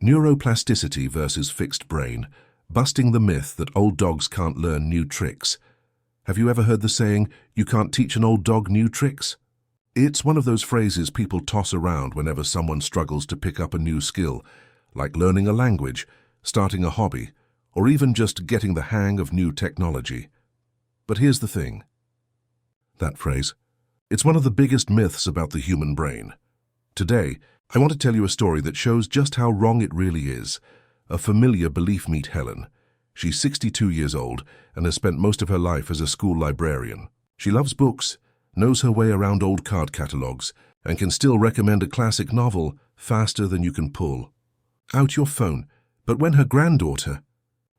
Neuroplasticity versus fixed brain, busting the myth that old dogs can't learn new tricks. Have you ever heard the saying, "You can't teach an old dog new tricks"? It's one of those phrases people toss around whenever someone struggles to pick up a new skill, like learning a language, starting a hobby, or even just getting the hang of new technology. But here's the thing. That phrase. It's one of the biggest myths about the human brain. Today, I want to tell you a story that shows just how wrong it really is. A familiar belief. Meet Helen. She's 62 years old and has spent most of her life as a school librarian. She loves books, knows her way around old card catalogs, and can still recommend a classic novel faster than you can pull out your phone. But when her granddaughter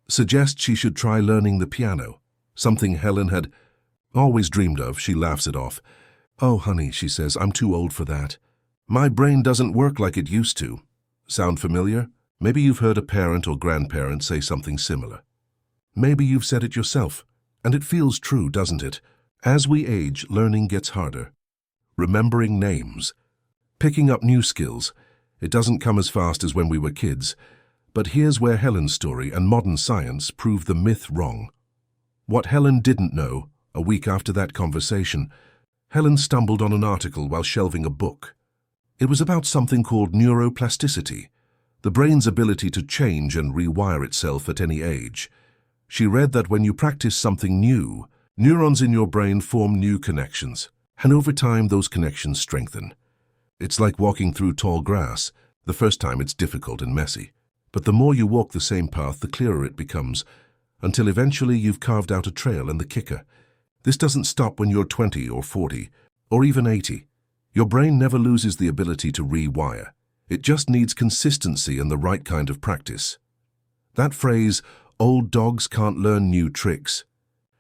suggests she should try learning the piano, something Helen had always dreamed of, she laughs it off. "Oh, honey," she says, "I'm too old for that. My brain doesn't work like it used to." Sound familiar? Maybe you've heard a parent or grandparent say something similar. Maybe you've said it yourself, and it feels true, doesn't it? As we age, learning gets harder. Remembering names, picking up new skills, it doesn't come as fast as when we were kids. But here's where Helen's story and modern science prove the myth wrong. What Helen didn't know, a week after that conversation, Helen stumbled on an article while shelving a book. It was about something called neuroplasticity, the brain's ability to change and rewire itself at any age. She read that when you practice something new, neurons in your brain form new connections, and over time those connections strengthen. It's like walking through tall grass. The first time it's difficult and messy, but the more you walk the same path, the clearer it becomes, until eventually you've carved out a trail. And the kicker, this doesn't stop when you're 20 or 40, or even 80. Your brain never loses the ability to rewire. It just needs consistency and the right kind of practice. That phrase, "old dogs can't learn new tricks,"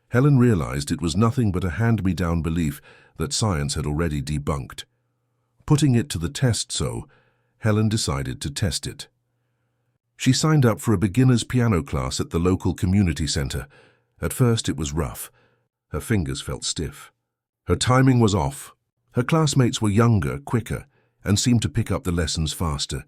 Helen realized it was nothing but a hand-me-down belief that science had already debunked. Putting it to the test, so Helen decided to test it. She signed up for a beginner's piano class at the local community center. At first it was rough. Her fingers felt stiff. Her timing was off. Her classmates were younger, quicker, and seemed to pick up the lessons faster.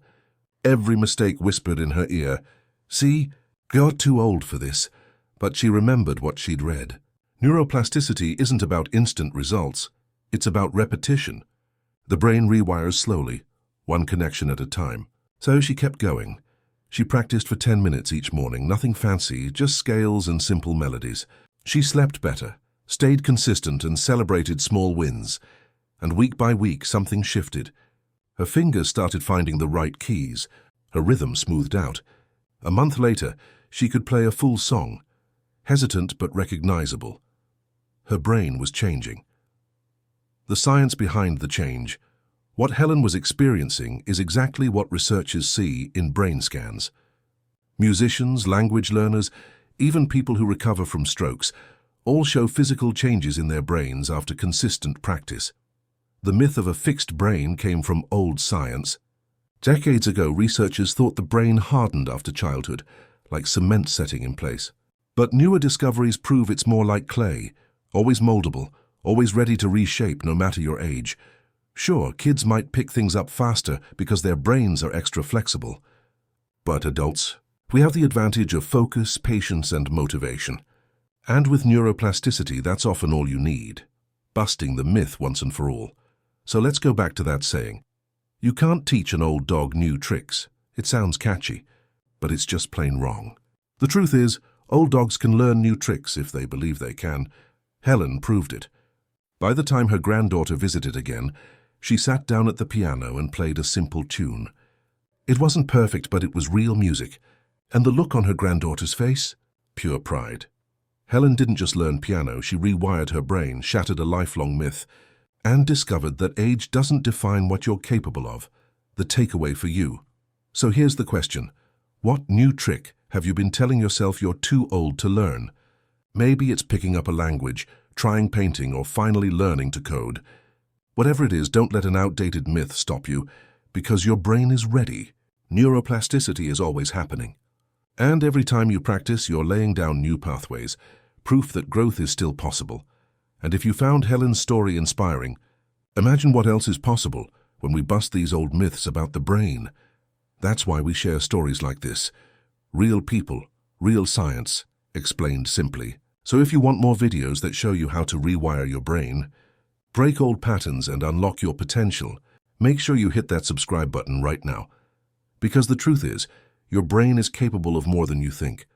Every mistake whispered in her ear, "See, you're too old for this." But she remembered what she'd read. Neuroplasticity isn't about instant results. It's about repetition. The brain rewires slowly, one connection at a time. So she kept going. She practiced for 10 minutes each morning, nothing fancy, just scales and simple melodies. She slept better, stayed consistent, and celebrated small wins. And week by week, something shifted. Her fingers started finding the right keys. Her rhythm smoothed out. A month later, she could play a full song, hesitant but recognizable. Her brain was changing. The science behind the change. What Helen was experiencing is exactly what researchers see in brain scans. Musicians, language learners, even people who recover from strokes, all show physical changes in their brains after consistent practice. The myth of a fixed brain came from old science. Decades ago, researchers thought the brain hardened after childhood, like cement setting in place. But newer discoveries prove it's more like clay, always moldable, always ready to reshape no matter your age. Sure, kids might pick things up faster because their brains are extra flexible. But adults, we have the advantage of focus, patience, and motivation. And with neuroplasticity, that's often all you need. Busting the myth once and for all. So let's go back to that saying. You can't teach an old dog new tricks. It sounds catchy, but it's just plain wrong. The truth is, old dogs can learn new tricks if they believe they can. Helen proved it. By the time her granddaughter visited again, she sat down at the piano and played a simple tune. It wasn't perfect, but it was real music. And the look on her granddaughter's face? Pure pride. Helen didn't just learn piano, she rewired her brain, shattered a lifelong myth, and discovered that age doesn't define what you're capable of. The takeaway for you. So here's the question. What new trick have you been telling yourself you're too old to learn? Maybe it's picking up a language, trying painting, or finally learning to code. Whatever it is, don't let an outdated myth stop you, because your brain is ready. Neuroplasticity is always happening. And every time you practice, you're laying down new pathways, proof that growth is still possible. And if you found Helen's story inspiring, imagine what else is possible when we bust these old myths about the brain. That's why we share stories like this. Real people, real science, explained simply. So if you want more videos that show you how to rewire your brain, break old patterns and unlock your potential, make sure you hit that subscribe button right now. Because the truth is, your brain is capable of more than you think.